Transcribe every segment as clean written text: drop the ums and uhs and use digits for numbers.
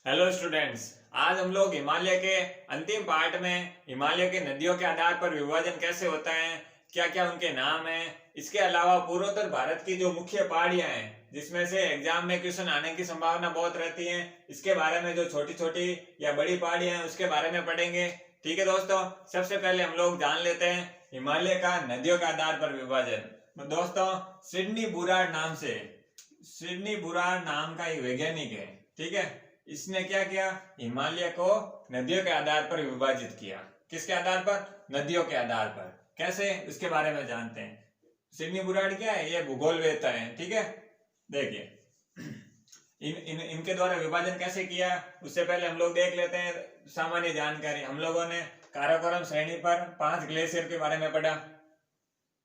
Hello students. आज हम लोग हिमालय के अंतिम पार्ट में हिमालय के नदियों के आधार पर विभाजन कैसे होता है, क्या क्या उनके नाम हैं, इसके अलावा पूर्वोत्तर भारत की जो मुख्य पहाड़ियां हैं जिसमें से एग्जाम में क्वेश्चन आने की संभावना बहुत रहती है, इसके बारे में जो छोटी छोटी या बड़ी पहाड़ियां हैं उसके बारे में पढ़ेंगे। ठीक है दोस्तों, सबसे पहले हम लोग जान लेते हैं हिमालय का नदियों के आधार पर विभाजन। तो दोस्तों, सिडनी बुराड़ नाम का एक वैज्ञानिक है। ठीक है, इसने क्या किया, हिमालय को नदियों के आधार पर विभाजित किया। किसके आधार पर? नदियों के आधार पर। कैसे, उसके बारे में जानते हैं। सिडनी बुराड़ क्या है? ये भूगोलवेत्ता है। ठीक है, देखिए इनके द्वारा विभाजन कैसे किया, उससे पहले हम लोग देख लेते हैं सामान्य जानकारी। हम लोगों ने काराकोरम श्रेणी पर 5 ग्लेशियर के बारे में पढ़ा।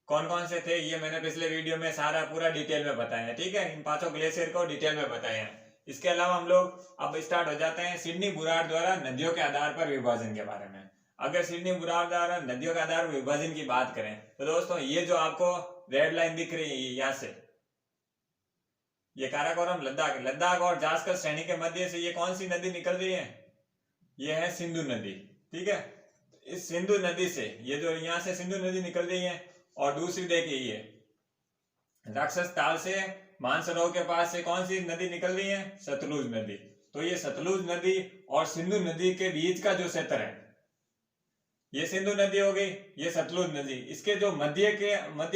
कौन कौन से थे ये मैंने पिछले वीडियो में सारा पूरा डिटेल में बताया है। ठीक है, इन 5 ग्लेशियर को डिटेल में बताया है। इसके अलावा हम लोग अब स्टार्ट हो जाते हैं सिडनी बुराड़ द्वारा नदियों के आधार पर विभाजन के बारे में। अगर सिडनी बुराड़ द्वारा नदियों के आधार पर विभाजन की बात करें तो दोस्तों, ये जो आपको रेड लाइन दिख रही है यहाँ से, ये काराकोरम लद्दाख और जास्कर श्रेणी के मध्य से ये कौन सी नदी निकल रही है? ये है सिंधु नदी। ठीक है, इस सिंधु नदी से ये जो यहाँ से सिंधु नदी निकल रही है, और दूसरी देखिए ये राक्षस ताल से मानसरोवर के पास से कौन सी नदी निकल रही है? सतलुज नदी। तो ये सतलुज नदी और सिंधु नदी के बीच का जो क्षेत्र है, ये सिंधु नदी हो गई, ये सतलुज नदी। इसके जो मध्य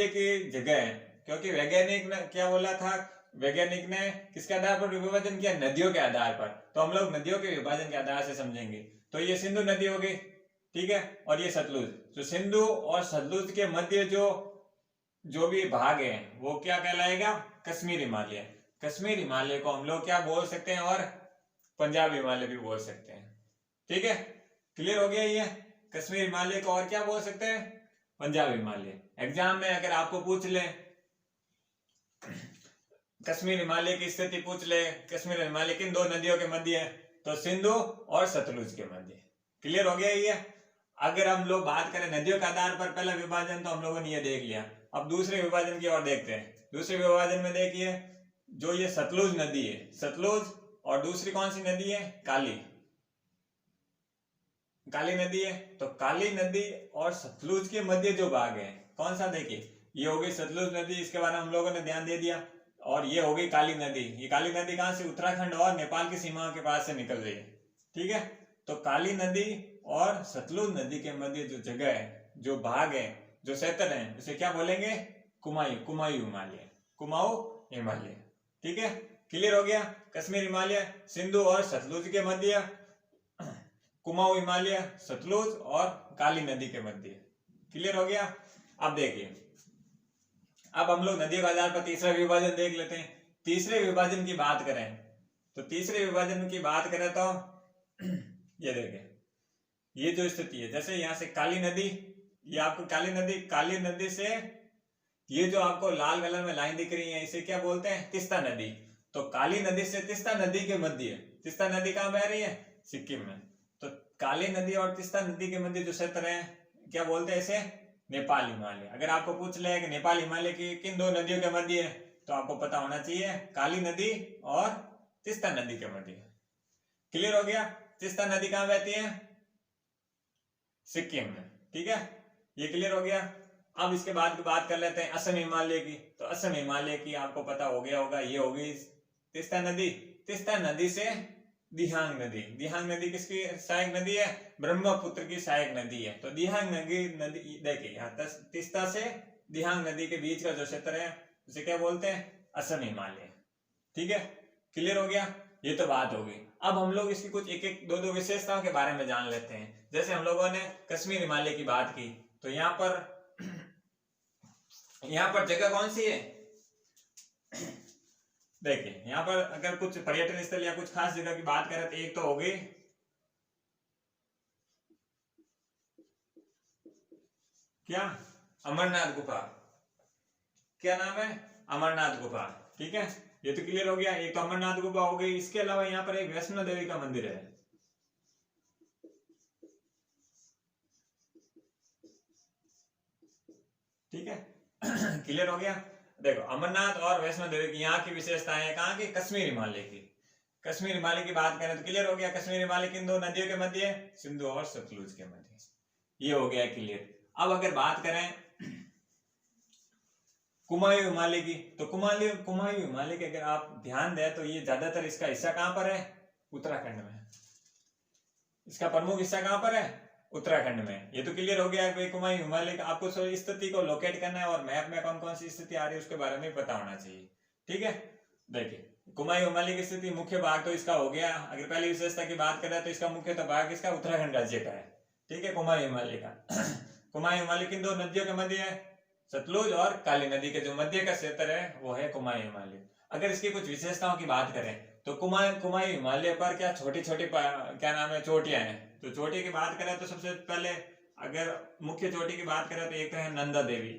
की जगह है, क्योंकि वैज्ञानिक ने क्या बोला था, वैज्ञानिक ने किसके आधार पर विभाजन किया? नदियों के आधार पर। तो हम लोग नदियों के विभाजन के आधार से समझेंगे। तो ये सिंधु नदी हो गई, ठीक है, और ये सतलुज। तो सिंधु और सतलुज के मध्य जो भी भाग है वो क्या कहलाएगा? कश्मीर हिमालय। कश्मीर हिमालय को हम लोग क्या बोल सकते हैं? और पंजाब हिमालय भी बोल सकते हैं। ठीक है, क्लियर हो गया ये? कश्मीर हिमालय को और क्या बोल सकते हैं? पंजाब हिमालय। एग्जाम में अगर आपको पूछ ले, कश्मीर हिमालय की स्थिति पूछ ले, कश्मीर हिमालय किन 2 नदियों के मध्य है? तो सिंधु और सतलुज के मध्य। क्लियर हो गया ये? अगर हम लोग बात करें नदियों के आधार पर पहला विभाजन, तो हम लोगों ने ये देख लिया। अब दूसरे विभाजन की ओर देखते हैं। दूसरे विभाजन में देखिए, जो ये सतलुज नदी है, सतलुज, और दूसरी कौन सी नदी है? काली नदी है। तो काली नदी और सतलुज के मध्य जो भाग है कौन सा? देखिए, ये हो गई सतलुज नदी, इसके बारे में हम लोगों ने ध्यान दे दिया। और ये हो गई काली नदी। ये काली नदी कहां से? उत्तराखंड और नेपाल की सीमा के पास से निकल रही है। ठीक है, तो काली नदी और सतलुज नदी के मध्य जो जगह है, जो भाग है, जो क्षेत्र है, उसे क्या बोलेंगे? कुमाऊं हिमालय। ठीक है, क्लियर हो गया? कश्मीर हिमालय, सिंधु और सतलुज के मध्य, कुमाऊं हिमालय, सतलुज और काली नदी के मध्य। क्लियर हो गया? अब देखिए, अब हम लोग नदियों के आधार पर तीसरा विभाजन देख लेते हैं। तीसरे विभाजन की बात करें तो ये देखें, ये जो स्थिति है, जैसे यहाँ से काली नदी, ये आपको काली नदी से ये जो आपको लाल कलर में लाइन दिख रही है, इसे क्या बोलते हैं? तीस्ता नदी। तो काली नदी से तीस्ता नदी के मध्य, तीस्ता नदी कहाँ बह रही है? सिक्किम में। तो काली नदी और तीस्ता नदी के मध्य जो क्षेत्र है, क्या बोलते हैं इसे? नेपाल हिमालय। अगर आपको पूछ ले कि नेपाल हिमालय की किन 2 नदियों के मध्य है, तो आपको पता होना चाहिए काली नदी और तीस्ता नदी के मध्य। क्लियर हो गया? तीस्ता नदी कहाँ बहती है? सिक्किम में। ठीक है, ये क्लियर हो गया। अब इसके बाद की बात कर लेते हैं असम हिमालय की। तो असम हिमालय की आपको पता हो गया होगा, ये होगी तीस्ता नदी। तीस्ता नदी से दिहांग नदी किसकी सहायक नदी है? ब्रह्मपुत्र की सहायक नदी है। तो दिहांग नदी देखिए, यहाँ तीस्ता से दिहांग नदी के बीच का जो क्षेत्र है उसे क्या बोलते हैं? असम हिमालय। ठीक है, क्लियर हो गया? ये तो बात होगी। अब हम लोग इसकी कुछ एक दो विशेषताओं के बारे में जान लेते हैं। जैसे हम लोगों ने कश्मीर हिमालय की बात की, तो यहाँ पर जगह कौन सी है? देखिए, यहाँ पर अगर कुछ पर्यटन स्थल या कुछ खास जगह की बात करें तो एक तो हो गई क्या? अमरनाथ गुफा। क्या नाम है? अमरनाथ गुफा। ठीक है, ये तो क्लियर हो गया। एक तो अमरनाथ गुफा हो गई। इसके अलावा यहाँ पर एक वैष्णो देवी का मंदिर है। ठीक है, क्लियर हो गया? देखो, अमरनाथ और वैष्णो देवी की यहाँ की विशेषताएं, कहाँ की? कश्मीर हिमालय की। कश्मीर हिमालय की बात करें तो क्लियर हो गया, कश्मीर हिमालय किन दो नदियों के मध्य है, सिंधु और सतलुज के मध्य, ये हो गया क्लियर। अब अगर बात करें कुमायूं हिमालय की, तो कुमायूं हिमालय के अगर आप ध्यान दें तो ये ज्यादातर इसका हिस्सा कहां पर है, उत्तराखंड में। इसका प्रमुख हिस्सा कहां पर है, उत्तराखंड में। ये तो क्लियर हो गया है भाई कुमायूं हिमालय का आपको स्थिति को लोकेट करना है और मैप में कौन कौन सी स्थिति आ रही है उसके बारे में पता होना चाहिए। ठीक है, देखिए कुमायूं हिमालय की स्थिति मुख्य भाग तो इसका हो गया। अगर पहली विशेषता की बात करें तो इसका मुख्य भाग इसका उत्तराखंड राज्य का है। ठीक है, कुमायूं हिमालय का कुमायूं हिमालय किन दो नदियों के मध्य है, सतलुज और काली नदी के जो मध्य का क्षेत्र है वो है कुमायूं हिमालय। अगर इसकी कुछ विशेषताओं की बात करें तो कुमायूं हिमालय पर क्या छोटी छोटी क्या नाम है, चोटियां हैं। तो चोटी की बात करें तो सबसे पहले अगर मुख्य चोटी की बात करें तो एक है नंदा देवी।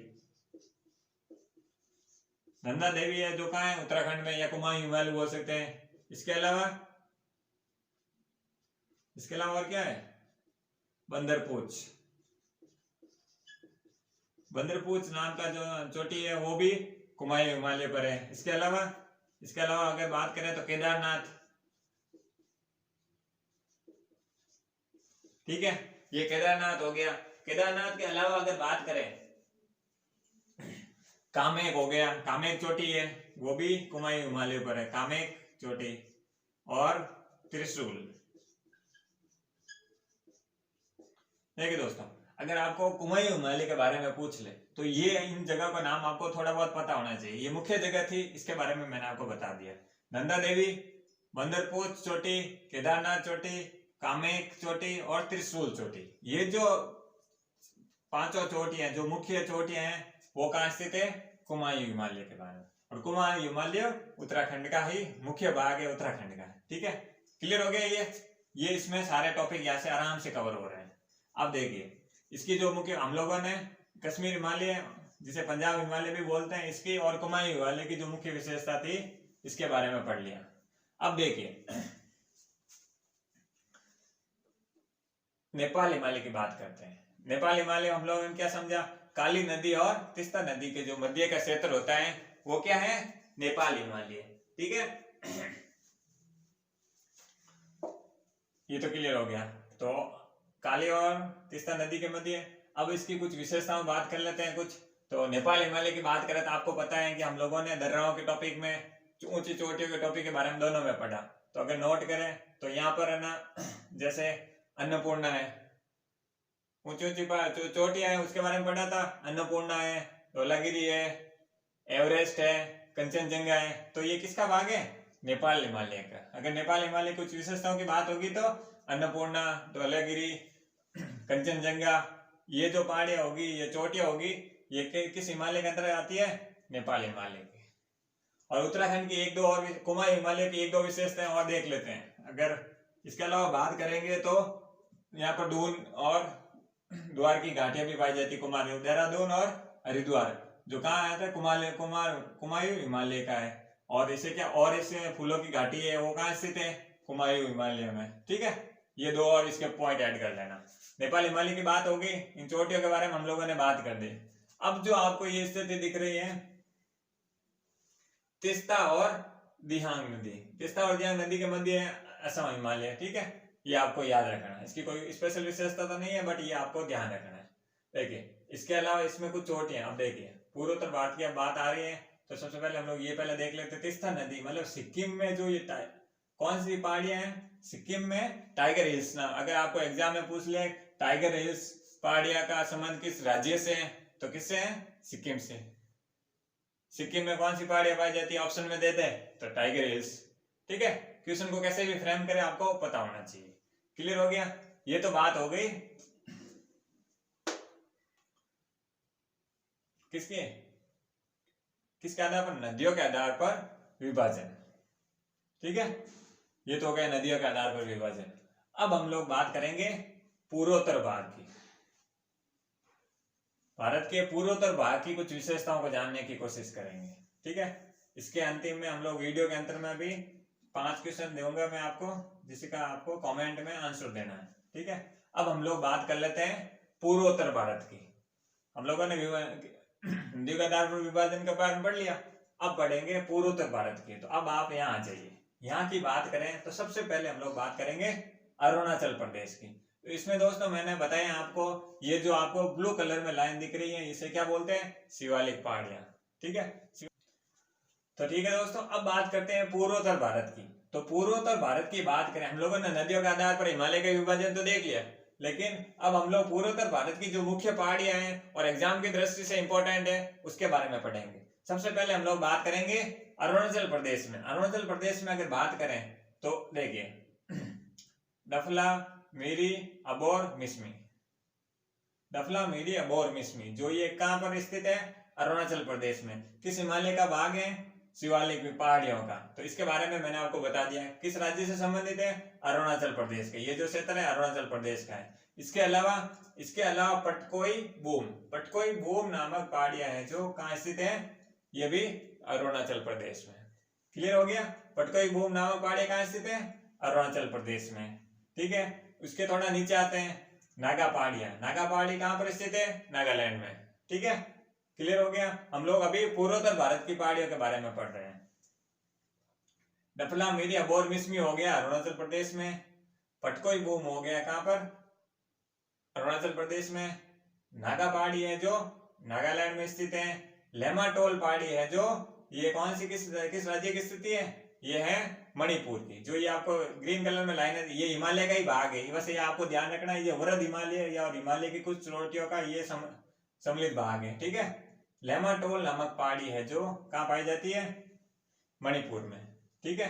नंदा देवी है जो कहाँ है, उत्तराखंड में, या कुमायूं हिमालय बोल सकते हैं। इसके अलावा और क्या है, बंदरपूछ। बंदरपूछ नाम का जो चोटी है वो भी कुमायूं हिमालय पर है। इसके अलावा अगर बात करें तो केदारनाथ। ठीक है, ये केदारनाथ हो गया। केदारनाथ के अलावा अगर बात करें कामेक हो गया, कामेक चोटी है वो भी कुमायूं हिमालय पर है, कामेक चोटी और त्रिशूल। देखिए दोस्तों, अगर आपको कुमायूं हिमालय के बारे में पूछ ले तो ये इन जगह का नाम आपको थोड़ा बहुत पता होना चाहिए। ये मुख्य जगह थी, इसके बारे में मैंने आपको बता दिया। नंदा देवी, बंदरपूछ चोटी, केदारनाथ चोटी, कामेक चोटी और त्रिशूल चोटी, ये जो पांचों चोटियां जो मुख्य चोटियां हैं वो कहाँ स्थित है, कुमायूं हिमालय के बारे में। और कुमायूं हिमालय उत्तराखंड का ही मुख्य भाग है, उत्तराखंड का। ठीक है, क्लियर हो गया ये इसमें सारे टॉपिक यहाँ से आराम से कवर हो रहे हैं। अब देखिए इसकी जो मुख्य, हम लोगों ने कश्मीर हिमालय जिसे पंजाब हिमालय भी बोलते हैं इसकी और कुमायूं हिमालय की जो मुख्य विशेषता थी इसके बारे में पढ़ लिया। अब देखिए नेपाल हिमालय की बात करते हैं। नेपाल हिमालय हम लोगों ने क्या समझा, काली नदी और तीस्ता नदी के जो मध्य का क्षेत्र होता है वो क्या है, नेपाल हिमालय। ठीक है, ये तो क्लियर हो गया। तो काली और तीस्ता नदी के मध्य। अब इसकी कुछ विशेषताओं बात कर लेते हैं कुछ। तो नेपाल हिमालय की बात करें तो आपको पता है कि हम लोगों ने दर्राओं के टॉपिक में, ऊंची चोटियों के टॉपिक के बारे में दोनों में पढ़ा। तो अगर नोट करें तो यहाँ पर है ना, जैसे अन्नपूर्णा है, ऊंची चोटियां है उसके बारे में पढ़ा था। अन्नपूर्णा है, धौलागिरी है, एवरेस्ट है, कंचनजंगा है। तो ये किसका भाग है, नेपाल हिमालय का। अगर नेपाल हिमालय कुछ विशेषताओं की बात होगी तो अन्नपूर्णा, धौलागिरी, कंचनजंगा, ये जो पहाड़ियां होगी, ये चोटियां होगी, ये किस हिमालय के अंदर आती है, नेपाल हिमालय की। और उत्तराखंड की एक दो और, कुमायूं हिमालय की एक दो विशेषताएं और देख लेते हैं। अगर इसके अलावा बात करेंगे तो यहाँ पर दून और द्वार की घाटियां भी पाई जाती, कुमायूं, देहरादून और हरिद्वार जो कहाँ आता है, कुमायूं हिमालय का है। और इसे क्या, और इसे फूलों की घाटी है वो कहाँ स्थित है, कुमायूं हिमालय में। ठीक है, ये दो और इसके पॉइंट ऐड कर लेना। नेपाल हिमालय की बात होगी, इन चोटियों के बारे में हम लोगों ने बात कर दी। अब जो आपको ये स्थिति दिख रही है तीस्ता और दिहांग नदी, तीस्ता और दिहांग नदी के मध्य है असम हिमालय। ठीक है, ये आपको याद रखना है। इसकी कोई स्पेशल विशेषता तो नहीं है बट ये आपको ध्यान रखना है। देखिए इसके अलावा इसमें कुछ चोटियां, अब देखिए पूर्वोत्तर भारत की बात आ रही है तो सबसे पहले हम लोग ये पहले देख लेते हैं तीस्ता नदी, मतलब सिक्किम में जो ये कौन सी पहाड़ियां हैं, सिक्किम में टाइगर हिल्स ना। अगर आपको एग्जाम में पूछ ले टाइगर हिल्स पहाड़ियां का संबंध किस राज्य से है तो किससे है, सिक्किम से। सिक्किम में कौन सी पहाड़ियां पाई जाती है, ऑप्शन में देते हैं तो टाइगर हिल्स। ठीक है, क्वेश्चन को कैसे भी फ्रेम करें आपको पता होना चाहिए। क्लियर हो गया, ये तो बात हो गई किसके आधार पर, नदियों के आधार पर विभाजन। ठीक है, ये तो हो गया नदियों के आधार पर विभाजन। अब हम लोग बात करेंगे पूर्वोत्तर भाग की। भारत के पूर्वोत्तर भाग की कुछ विशेषताओं को जानने की कोशिश करेंगे। ठीक है, इसके अंतिम में हम लोग वीडियो के अंतर में भी 5 क्वेश्चन दूंगा मैं आपको, जिसका आपको कमेंट में आंसर देना है। ठीक है, अब हम लोग बात कर लेते हैं पूर्वोत्तर भारत की। हम लोगों ने नदियों के आधार पर विभाजन का पाठ पढ़ लिया, अब पढ़ेंगे पूर्वोत्तर भारत की। तो अब आप यहाँ आ जाइए, यहाँ की बात करें तो सबसे पहले हम लोग बात करेंगे अरुणाचल प्रदेश की। तो इसमें दोस्तों मैंने बताया आपको, ये जो आपको ब्लू कलर में लाइन दिख रही है इसे क्या बोलते हैं, शिवालिक पहाड़ियां। ठीक है, तो ठीक है दोस्तों, अब बात करते हैं पूर्वोत्तर भारत की। तो पूर्वोत्तर भारत की बात करें, हम लोगों ने नदियों के आधार पर हिमालय का विभाजन तो देख लिया, लेकिन अब हम लोग पूर्वोत्तर भारत की जो मुख्य पहाड़ियां हैं और एग्जाम की दृष्टि से इंपॉर्टेंट है उसके बारे में पढ़ेंगे। सबसे पहले हम लोग बात करेंगे अरुणाचल प्रदेश में। अरुणाचल प्रदेश में अगर बात करें तो देखिए डफला, मिरी, अबोर, मिसमी। डफला, मिरी, अबोर, मिसमी, जो ये कहां पर स्थित है, अरुणाचल प्रदेश में। किस हिमालय का भाग है, शिवालिक पहाड़ियों का। तो इसके बारे में मैंने आपको बता दिया। किस राज्य से संबंधित है, अरुणाचल प्रदेश के। ये जो क्षेत्र है अरुणाचल प्रदेश का है। इसके अलावा पटकोई बूम नामक पहाड़ियां हैं जो कहाँ स्थित है, ये भी अरुणाचल प्रदेश में। क्लियर हो गया, पटकोई बूम नामक पहाड़ियां कहाँ स्थित है, अरुणाचल प्रदेश में। ठीक है, उसके थोड़ा नीचे आते हैं नागा पहाड़ियां। नागा पहाड़ी कहाँ पर स्थित है, नागालैंड में। ठीक है, क्लियर हो गया। हम लोग अभी पूर्वोत्तर भारत की पहाड़ियों के बारे में पढ़ रहे हैं। डफला, मिरी, अबोर, मिसमी हो गया अरुणाचल प्रदेश में। पटकोई बूम हो गया कहां पर, अरुणाचल प्रदेश में। नागा पहाड़ी है जो नागालैंड में स्थित है। लेमाटोल पहाड़ी है जो ये कौन सी किस राज्य की स्थिति है, ये है मणिपुर की। जो ये आपको ग्रीन कलर में लाइन है ये हिमालय का ही भाग है। वैसे ये आपको ध्यान रखना है, ये वृद्ध हिमालय या हिमालय की कुछ चोटियों का ये सम्मिलित भाग है। ठीक है, लेमाटोल नामक पहाड़ी है जो कहाँ पाई जाती है, मणिपुर में। ठीक है,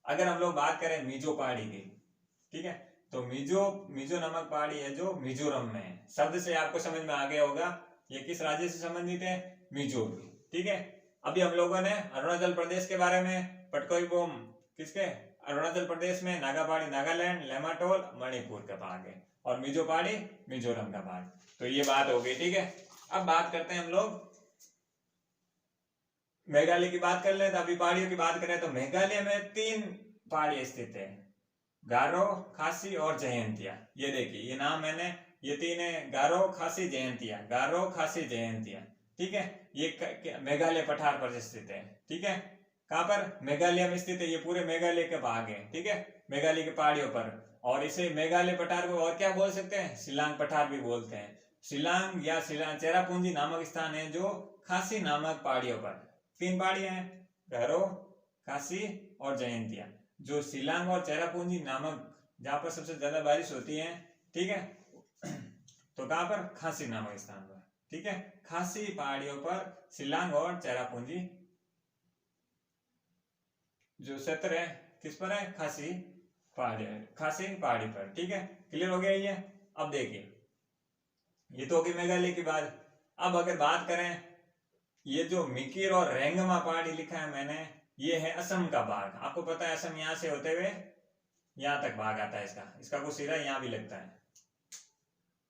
अगर हम लोग बात करें मिजो पहाड़ी की, ठीक है, तो मिजो नामक पहाड़ी है जो मिजोरम में है। शब्द से आपको समझ में आ गया होगा ये किस राज्य से संबंधित है, मिजो की। ठीक है, अभी हम लोगों ने अरुणाचल प्रदेश के बारे में, पटकोई बूम किसके, अरुणाचल प्रदेश में, नागा पहाड़ी नागालैंड, लेमाटोल मणिपुर का भाग है, और मिजो पहाड़ी मिजोरम का भाग। तो ये बात हो गई। ठीक है, अब बात करते हैं हम लोग मेघालय की। बात कर ले तो अभी पहाड़ियों की बात करें तो मेघालय में 3 पहाड़ी स्थित है, गारो, खासी और जयंतिया। ये देखिए ये नाम मैंने, ये 3 है, गारो, खासी, जयंतिया। गारो, खासी, जयंतिया। ठीक है, ये मेघालय पठार पर स्थित है। ठीक है, कहां पर, मेघालय में स्थित है। ये पूरे मेघालय के भाग है। ठीक है, मेघालय की पहाड़ियों पर। और इसे मेघालय पठार को और क्या बोल सकते हैं, शिलांग पठार भी बोलते हैं। शिलांग या शिलांग चेरापूंजी नामक स्थान है जो खासी नामक पहाड़ियों पर। 3 पहाड़ियां हैं, गारो, खासी और जयंतिया, जो शिलांग और चेरापूंजी नामक, जहां पर सबसे ज्यादा बारिश होती है। ठीक है, तो कहां पर, खासी नामक स्थान पर। ठीक है, खासी पहाड़ियों पर शिलांग और चेरापूंजी जो क्षेत्र है किस पर है, खासी पहाड़ी पर। ठीक है, क्लियर हो गया ये। अब देखिए ये तो होगी मेघालय की बात। अब अगर बात करें, ये जो मिकिर और रेंगमा पहाड़ी लिखा है मैंने, ये है असम का भाग। आपको पता है असम यहाँ से होते हुए यहाँ तक भाग आता है इसका कुछ सिरा यहाँ भी लगता है।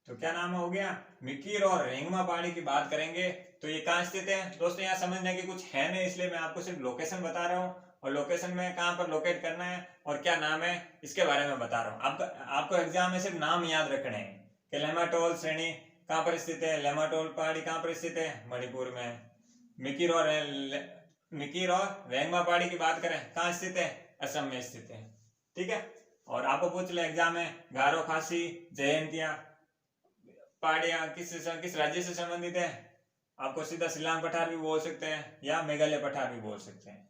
तो क्या नाम हो गया, मिकिर और रेंगमा पहाड़ी की बात करेंगे तो ये कहाँ स्थित है दोस्तों। यहाँ समझने की कुछ है नहीं, इसलिए मैं आपको सिर्फ लोकेशन बता रहा हूँ, और लोकेशन में कहाँ पर लोकेट करना है और क्या नाम है इसके बारे में बता रहा हूँ। आपको एग्जाम में सिर्फ नाम याद रखने हैं कि लेमाटोल श्रेणी कहाँ पर स्थित है, लेमाटोल पहाड़ी कहाँ पर स्थित है, मणिपुर में। मिकिर और रेंगमा पहाड़ी की बात करें कहाँ स्थित है, असम में स्थित है। ठीक है, और आपको पूछ ले एग्जाम में, गारो, खासी, जयंतिया पहाड़ियां किस राज्य से संबंधित है, आपको सीधा शिलांग पठार भी बोल सकते हैं या मेघालय पठार भी बोल सकते हैं।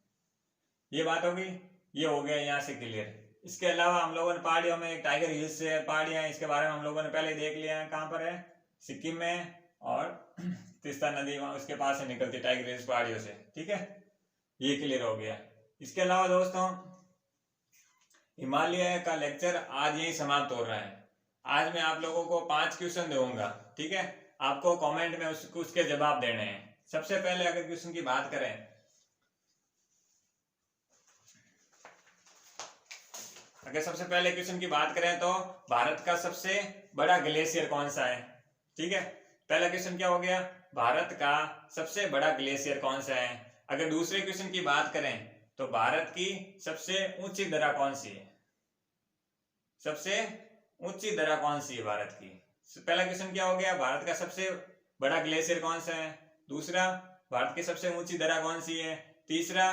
ये बात होगी, ये हो गया यहाँ से क्लियर। इसके अलावा हम लोगों ने पहाड़ियों में एक टाइगर हिल्स से पहाड़ियां, इसके बारे में हम लोगों ने पहले देख लिया है। कहाँ पर है, सिक्किम में, और तीस्ता नदी वहां उसके पास से निकलती टाइगर हिल्स पहाड़ियों से। ठीक है, ये क्लियर हो गया। इसके अलावा दोस्तों हिमालय का लेक्चर आज यही समाप्त हो रहा है। आज मैं आप लोगों को 5 क्वेश्चन दूंगा। ठीक है, आपको कमेंट में उसके जवाब देने हैं। सबसे पहले अगर क्वेश्चन की बात करें, तो भारत का सबसे बड़ा ग्लेशियर कौन सा है। ठीक है, पहला क्वेश्चन क्या हो गया, भारत का सबसे बड़ा ग्लेशियर कौन सा है। अगर दूसरे क्वेश्चन की बात करें तो भारत की सबसे ऊंची दर्रा कौन सी है, सबसे ऊंची दर्रा कौन सी है भारत की। पहला क्वेश्चन क्या हो गया, भारत का सबसे बड़ा ग्लेशियर कौन सा है। दूसरा, भारत की सबसे ऊंची दर्रा कौन सी है। तीसरा,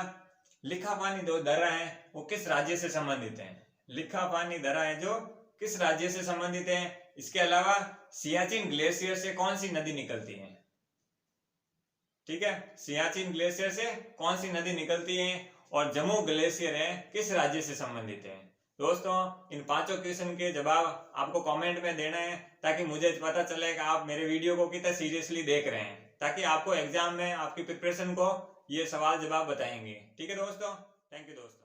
लिखा पानी जो दर्रा है वो किस राज्य से संबंधित है? लिखा पानी दर्रा है जो किस राज्य से संबंधित है? इसके अलावा सियाचिन ग्लेशियर से कौन सी नदी निकलती है? ठीक है, सियाचिन ग्लेशियर से कौन सी नदी निकलती है? और जम्मू ग्लेशियर है किस राज्य से संबंधित है? दोस्तों, इन पांचों क्वेश्चन के जवाब आपको कमेंट में देना है ताकि मुझे पता चले कि आप मेरे वीडियो को कितना सीरियसली देख रहे हैं, ताकि आपको एग्जाम में आपकी प्रिपरेशन को ये सवाल जवाब बताएंगे। ठीक है दोस्तों, थैंक यू दोस्तों।